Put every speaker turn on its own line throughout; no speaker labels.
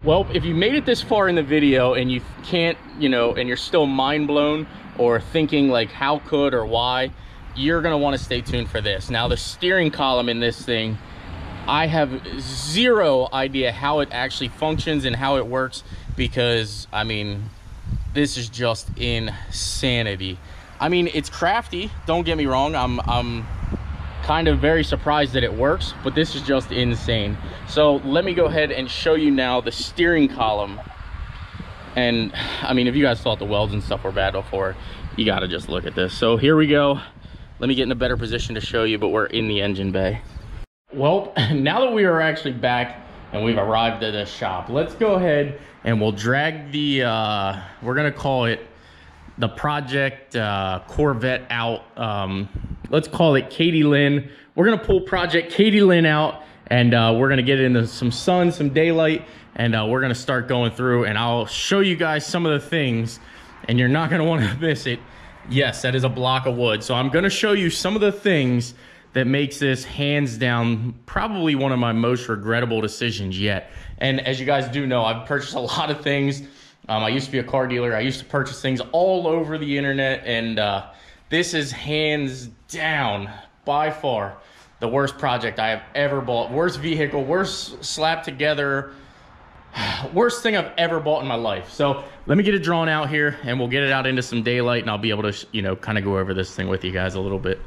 Well, if you made it this far in the video and you can't, you know, and you're still mind blown or thinking like how could or why, you're gonna want to stay tuned for this. Now, the steering column in this thing, I have zero idea how it actually functions and how it works, because I mean, this is just insanity. I mean, it's crafty, don't get me wrong. I'm kind of very surprised that it works, but this is just insane. So let me go ahead and show you now the steering column. And I mean, if you guys thought the welds and stuff were bad before, you gotta just look at this. So here we go. Let me get in a better position to show you, but we're in the engine bay. Well, now that we are actually back and we've arrived at the shop, let's go ahead and we'll drag the, we're gonna call it the Project Corvette out. Let's call it Katie Lynn. We're gonna pull Project Katie Lynn out, and we're gonna get into some sun, some daylight, and we're gonna start going through, and I'll show you guys some of the things, and you're not gonna wanna miss it. Yes, that is a block of wood. So I'm gonna show you some of the things that makes this hands down probably one of my most regrettable decisions yet. And as you guys do know, I've purchased a lot of things. I used to be a car dealer. I used to purchase things all over the internet, and this is hands down, by far, the worst project I have ever bought. Worst vehicle, worst slapped together, worst thing I've ever bought in my life. So let me get it drawn out here, and we'll get it out into some daylight, and I'll be able to, you know, kind of go over this thing with you guys a little bit.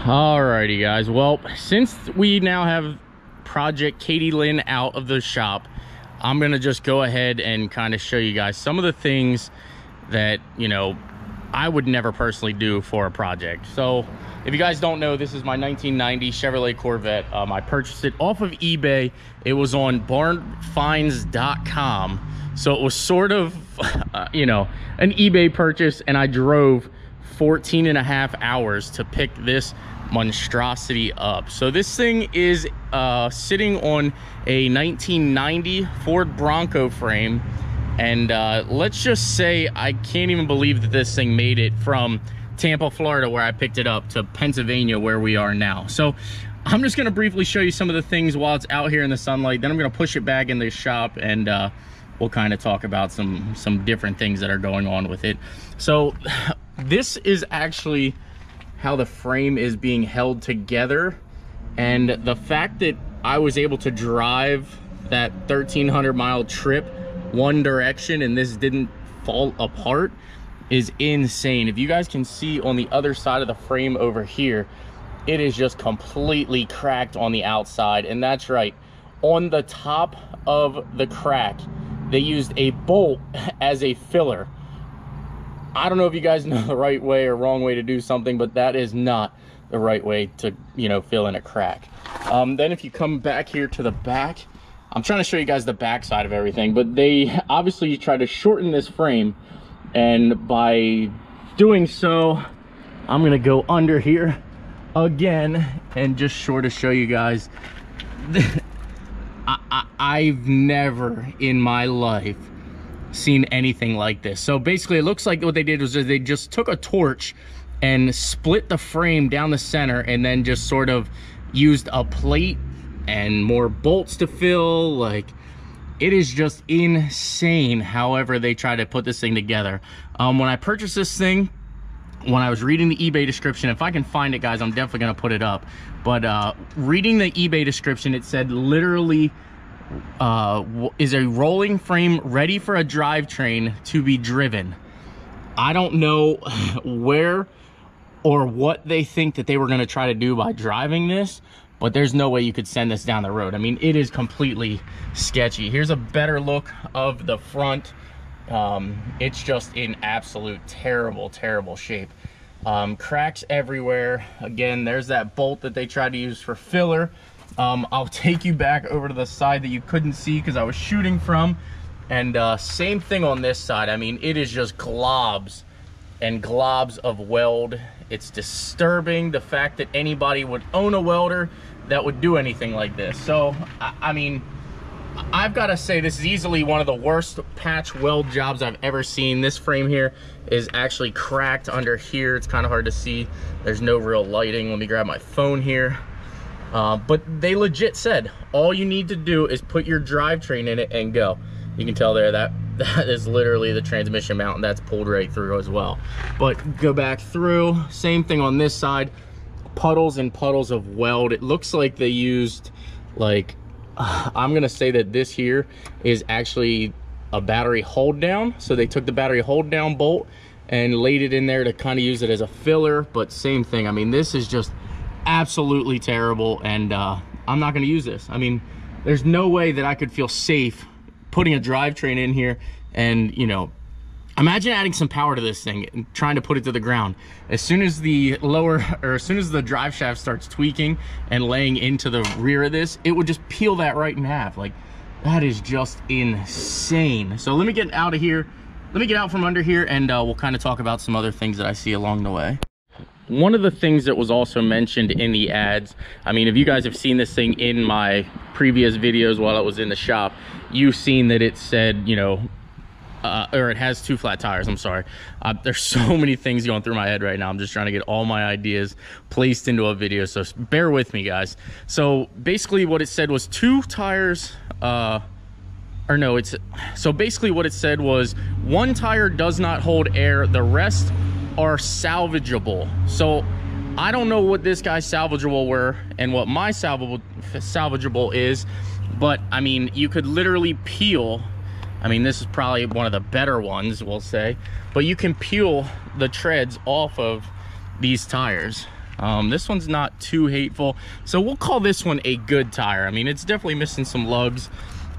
Alrighty guys, well, since we now have Project Katie Lynn out of the shop, I'm gonna just go ahead and kind of show you guys some of the things that, you know, I would never personally do for a project. So if you guys don't know, this is my 1990 Chevrolet Corvette. I purchased it off of eBay. It was on barnfinds.com, so it was sort of you know, an eBay purchase, and I drove 14.5 hours to pick this monstrosity up. So this thing is sitting on a 1990 Ford Bronco frame, and let's just say I can't even believe that this thing made it from Tampa, Florida, where I picked it up, to Pennsylvania, where we are now. So I'm just going to briefly show you some of the things while it's out here in the sunlight. Then I'm going to push it back in the shop, and we'll kind of talk about some different things that are going on with it. So this is actually how the frame is being held together, and the fact that I was able to drive that 1,300 mile trip one direction and this didn't fall apart is insane. If you guys can see on the other side of the frame over here, it is just completely cracked on the outside. And that's right, on the top of the crack they used a bolt as a filler. I don't know if you guys know the right way or wrong way to do something, but that is not the right way to, you know, fill in a crack. Then if you come back here to the back, I'm trying to show you guys the back side of everything, but they obviously try to shorten this frame, and by doing so, I'm gonna go under here again and just sort of show you guys. I've never in my life seen anything like this. So basically it looks like what they did was they just took a torch and split the frame down the center, and then just sort of used a plate and more bolts to fill. Like, it is just insane however they try to put this thing together. When I purchased this thing, when I was reading the eBay description, if I can find it guys, I'm definitely gonna put it up, but reading the eBay description, it said literally is a rolling frame ready for a drivetrain to be driven. I don't know where or what they think that they were going to try to do by driving this, but there's no way you could send this down the road. I mean, it is completely sketchy. Here's a better look of the front. It's just in absolute terrible shape. Cracks everywhere. Again, there's that bolt that they tried to use for filler. I'll take you back over to the side that you couldn't see because I was shooting from, and same thing on this side. I mean, it is just globs and globs of weld. It's disturbing, the fact that anybody would own a welder that would do anything like this. So I mean, I've got to say, this is easily one of the worst patch weld jobs I've ever seen. This frame here is actually cracked under here. It's kind of hard to see. There's no real lighting. Let me grab my phone here. But they legit said, all you need to do is put your drivetrain in it and go. You can tell there that is literally the transmission mount, and that's pulled right through as well. But go back through, same thing on this side. Puddles and puddles of weld. It looks like they used, like, I'm gonna say that this here is actually a battery hold down. So they took the battery hold down bolt and laid it in there to kind of use it as a filler, but same thing. I mean, this is just absolutely terrible, and I'm not gonna use this. I mean, there's no way that I could feel safe putting a drivetrain in here. And, you know, imagine adding some power to this thing and trying to put it to the ground. As soon as the as soon as the drive shaft starts tweaking and laying into the rear of this, it would just peel that right in half. Like, that is just insane. So let me get out of here. Let me get out from under here, and we'll kind of talk about some other things that I see along the way. One of the things that was also mentioned in the ads, I mean, if you guys have seen this thing in my previous videos while it was in the shop, you've seen that it said, you know, or it has 2 flat tires. I'm sorry. There's so many things going through my head right now. I'm just trying to get all my ideas placed into a video, so bear with me, guys. So basically what it said was 2 tires, so basically what it said was 1 tire does not hold air, the rest are salvageable. So I don't know what this guy's salvageable were and what my salvageable is, but I mean, you could literally peel, I mean, this is probably one of the better ones, we'll say, but you can peel the treads off of these tires. This one's not too hateful, so we'll call this one a good tire. I mean, it's definitely missing some lugs.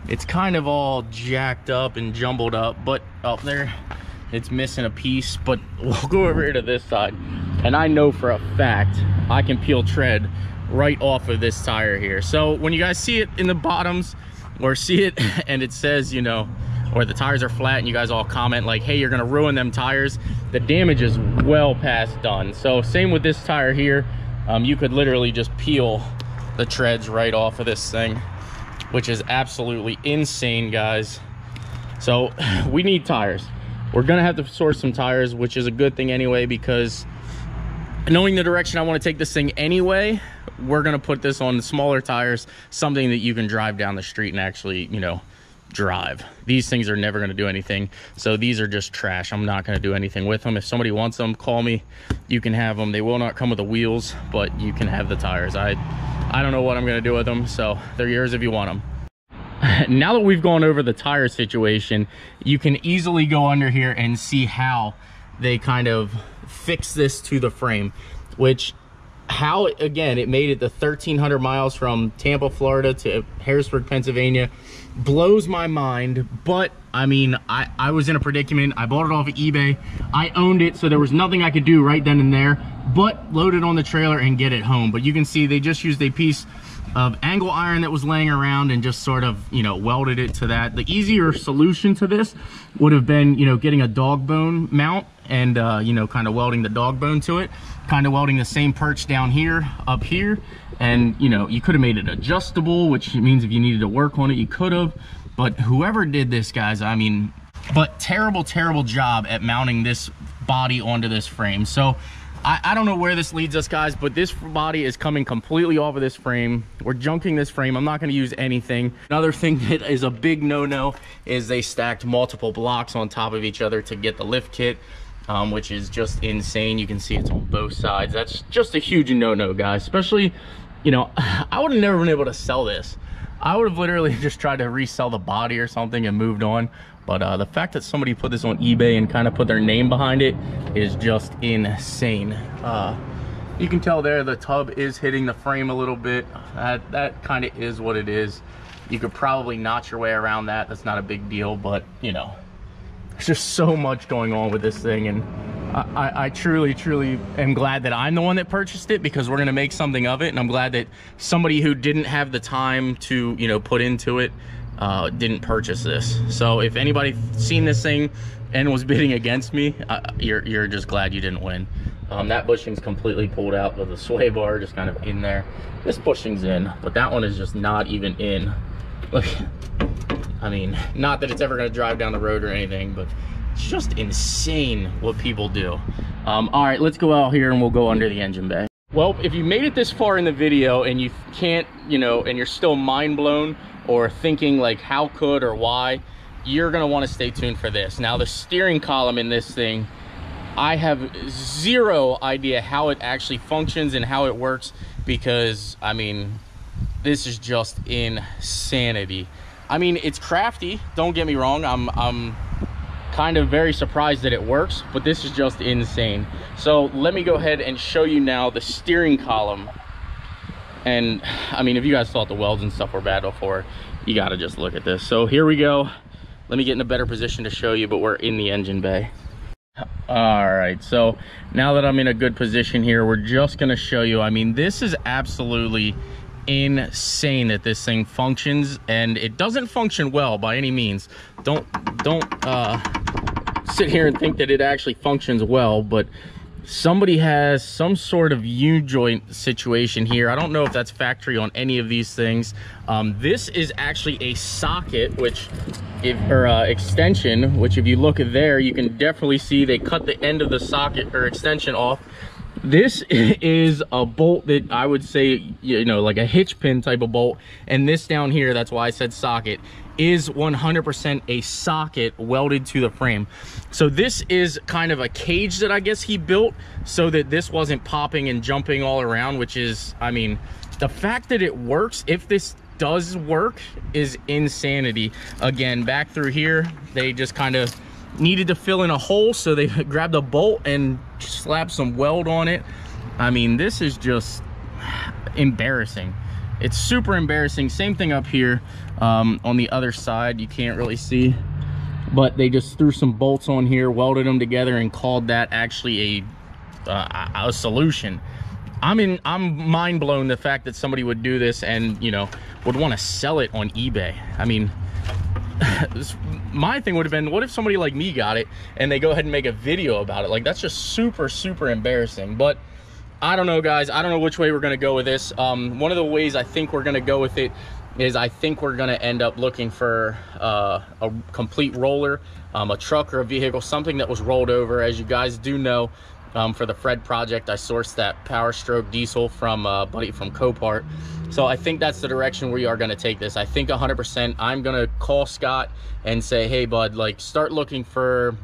It's kind of all jacked up and jumbled up, but up there, it's missing a piece. But we'll go over here to this side, and I know for a fact I can peel tread right off of this tire here. So when you guys see it in the bottoms, or see it and it says, you know, or the tires are flat, and you guys all comment like, hey, you're gonna ruin them tires, the damage is well past done. So same with this tire here. You could literally just peel the treads right off of this thing, which is absolutely insane, guys. So we need tires. We're gonna have to source some tires, which is a good thing anyway, because knowing the direction I want to take this thing anyway, we're gonna put this on the smaller tires, something that you can drive down the street and actually, you know, drive. These things are never gonna do anything, so these are just trash. I'm not gonna do anything with them. If somebody wants them, call me. You can have them. They will not come with the wheels, but you can have the tires. I don't know what I'm gonna do with them, so they're yours if you want them. Now that we've gone over the tire situation, you can easily go under here and see how they kind of fix this to the frame, which how, again, it made it the 1,300 miles from Tampa, Florida to Harrisburg, Pennsylvania, blows my mind. But I mean, I was in a predicament. I bought it off of eBay. I owned it, so there was nothing I could do right then and there but load it on the trailer and get it home. But you can see they just used a piece of angle iron that was laying around and just sort of, you know, welded it to that. The easier solution to this would have been, you know, getting a dog bone mount and you know, kind of welding the dog bone to it, kind of welding the same perch down here, up here, and you know, you could have made it adjustable, which means if you needed to work on it, you could have. But whoever did this, guys, I mean, but terrible job at mounting this body onto this frame. So I don't know where this leads us, guys, but this body is coming completely off of this frame. We're junking this frame. I'm not going to use anything. Another thing that is a big no-no is they stacked multiple blocks on top of each other to get the lift kit, which is just insane. You can see it's on both sides. That's just a huge no-no, guys. Especially, you know, I would have never been able to sell this. I would have literally just tried to resell the body or something and moved on. But the fact that somebody put this on eBay and kind of put their name behind it is just insane. You can tell there the tub is hitting the frame a little bit. That kind of is what it is. You could probably notch your way around that. That's not a big deal, but you know, there's just so much going on with this thing, and I truly am glad that I'm the one that purchased it, because we're gonna make something of it, and I'm glad that somebody who didn't have the time to, you know, put into it didn't purchase this. So if anybody seen this thing and was bidding against me, you're just glad you didn't win. That bushing's completely pulled out with the sway bar just kind of in there. This bushing's in, but that one is just not even in. Look, I mean, not that it's ever gonna drive down the road or anything, but it's just insane what people do. All right, let's go out here and we'll go under the engine bay. Well, if you made it this far in the video and you can't, you know, and you're still mind blown or thinking like how could or why, you're gonna wanna stay tuned for this. Now, the steering column in this thing, I have zero idea how it actually functions and how it works, because I mean, this is just insanity. I mean, it's crafty, don't get me wrong. I'm kind of very surprised that it works, but this is just insane. So let me go ahead and show you now the steering column. And I mean, if you guys thought the welds and stuff were bad before, you gotta just look at this. So here we go. Let me get in a better position to show you, but we're in the engine bay. All right, so now that I'm in a good position here, we're just gonna show you, I mean, this is absolutely insane that this thing functions, and it doesn't function well by any means. Don't sit here and think that it actually functions well, but somebody has some sort of U-joint situation here. I don't know if that's factory on any of these things. This is actually a socket, which extension, which if you look at there, you can definitely see they cut the end of the socket or extension off. This is a bolt that I would say, you know, like a hitch pin type of bolt, and this down here, that's why I said socket, is 100% a socket welded to the frame. So this is kind of a cage that I guess he built so that this wasn't popping and jumping all around, which is, I mean, the fact that it works, if this does work, is insanity. Again, back through here, they just kind of needed to fill in a hole, so they grabbed a bolt and slapped some weld on it. I mean, this is just embarrassing. It's super embarrassing. Same thing up here on the other side. You can't really see, but they just threw some bolts on here, welded them together, and called that actually a solution. I'm mind blown the fact that somebody would do this and, you know, would want to sell it on eBay. I mean, my thing would have been, what if somebody like me got it and they go ahead and make a video about it? Like, that's just super embarrassing. But I don't know, guys. I don't know which way we're gonna go with this. One of the ways I think we're gonna go with it is I think we're gonna end up looking for a complete roller, a truck or a vehicle, something that was rolled over. As you guys do know, for the Fred project, I sourced that Power Stroke diesel from Buddy from Copart. So I think that's the direction we are gonna take this. I think 100% I'm gonna call Scott and say, hey bud, like, start looking for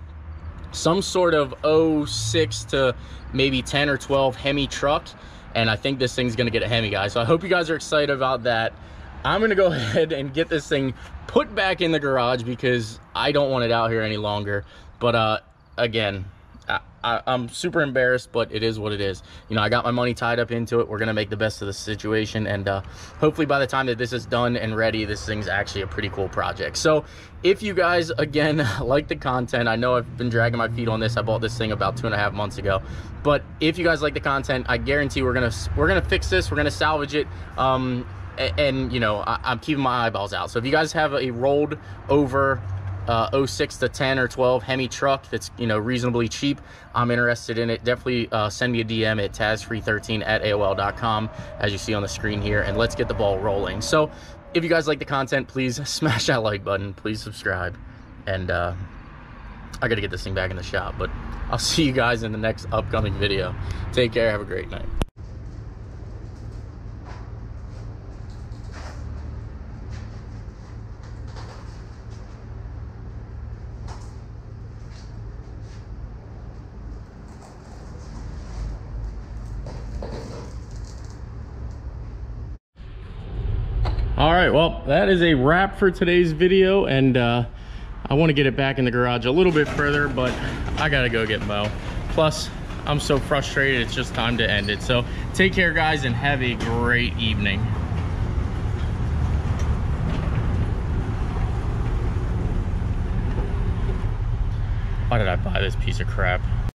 some sort of 06 to maybe 10 or 12 Hemi truck, and I think this thing's gonna get a Hemi, guys. So I hope you guys are excited about that. I'm gonna go ahead and get this thing put back in the garage because I don't want it out here any longer. But again, I'm super embarrassed, but it is what it is. You know, I got my money tied up into it. We're gonna make the best of the situation, and hopefully by the time that this is done and ready, this thing's actually a pretty cool project. So if you guys, again, like the content, I know I've been dragging my feet on this. I bought this thing about 2.5 months ago, but if you guys like the content, I guarantee we're gonna fix this. We're gonna salvage it. And you know, I'm keeping my eyeballs out. So if you guys have a rolled over 06 to 10 or 12 Hemi truck that's, you know, reasonably cheap, I'm interested in it. Definitely send me a DM at tazfree13@aol.com, as you see on the screen here, and let's get the ball rolling. So if you guys like the content, please smash that like button, please subscribe, and I gotta get this thing back in the shop, but I'll see you guys in the next upcoming video. Take care, have a great night. All right, well, that is a wrap for today's video, and I want to get it back in the garage a little bit further, but I gotta go get Mo. Plus, I'm so frustrated, it's just time to end it. So take care, guys, and have a great evening. Why did I buy this piece of crap?